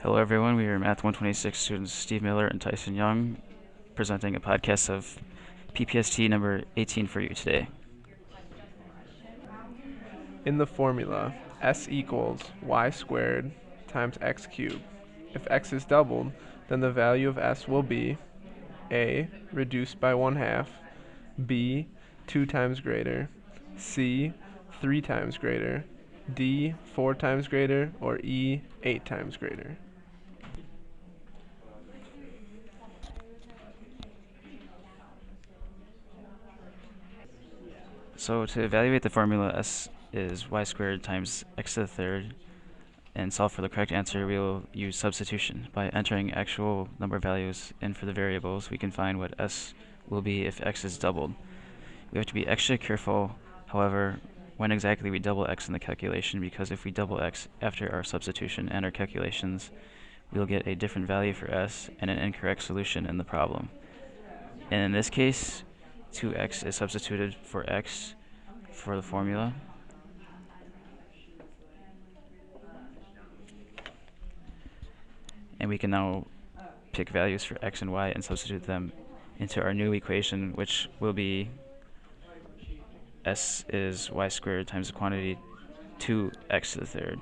Hello, everyone. We are Math 126 students Steve Miller and Tyson Young, presenting a podcast of PPST number 18 for you today. In the formula, s equals y squared times x cubed. If x is doubled, then the value of s will be a. Reduced by 1/2, b. 2 times greater, c. 3 times greater, d. 4 times greater, or e. 8 times greater. So to evaluate the formula, s is y squared times x to the third, and solve for the correct answer, we will use substitution. By entering actual number values in for the variables, we can find what s will be if x is doubled. We have to be extra careful, however, when exactly we double x in the calculation, because if we double x after our substitution and our calculations, we'll get a different value for s and an incorrect solution in the problem. And in this case, 2x is substituted for x for the formula. And we can now pick values for x and y and substitute them into our new equation, which will be s is y squared times the quantity 2x to the third.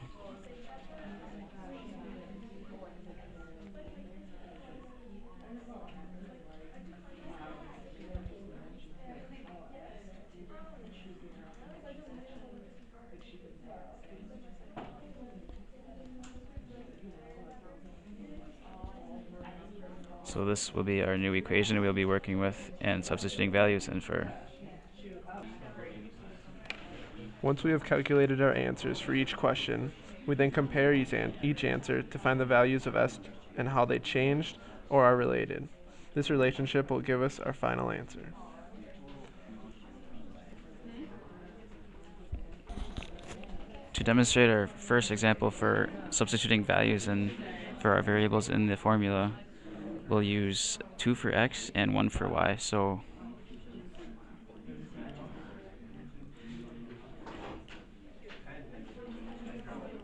So this will be our new equation we'll be working with and substituting values in for. Once we have calculated our answers for each question, we then compare each answer to find the values of s and how they changed or are related. This relationship will give us our final answer. To demonstrate our first example for substituting values in for our variables in the formula, we'll use 2 for x and 1 for y. So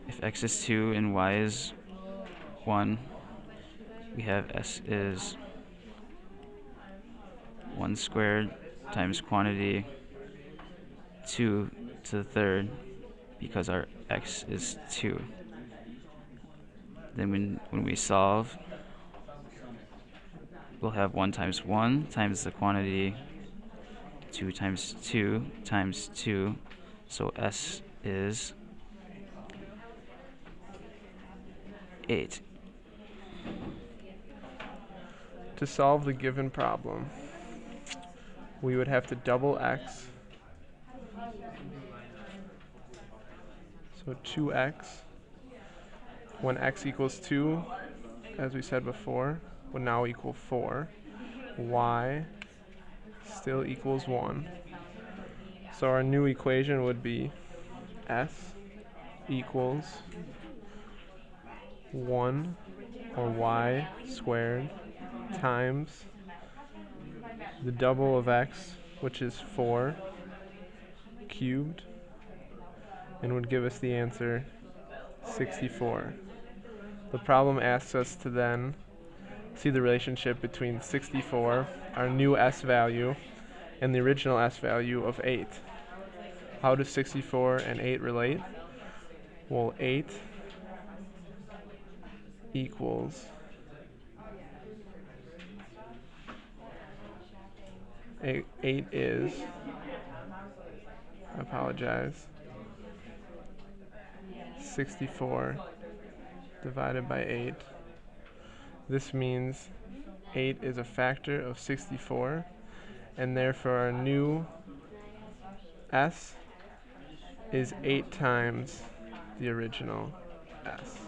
if x is 2 and y is 1, we have s is 1 squared times quantity 2 to the third, because our x is 2. Then when we solve, we'll have 1 times the quantity 2 times 2 times 2. So s is 8. To solve the given problem, we would have to double x. So 2x, when x equals 2, as we said before, would now equal 4. Y still equals 1. So our new equation would be s equals 1, or y squared, times the double of x, which is 4 cubed, and would give us the answer 64. The problem asks us to then see the relationship between 64, our new s value, and the original s value of 8. How do 64 and 8 relate? Well, 8 equals 8 is, I apologize, 64 divided by 8. This means 8 is a factor of 64, and therefore our new s is 8 times the original s.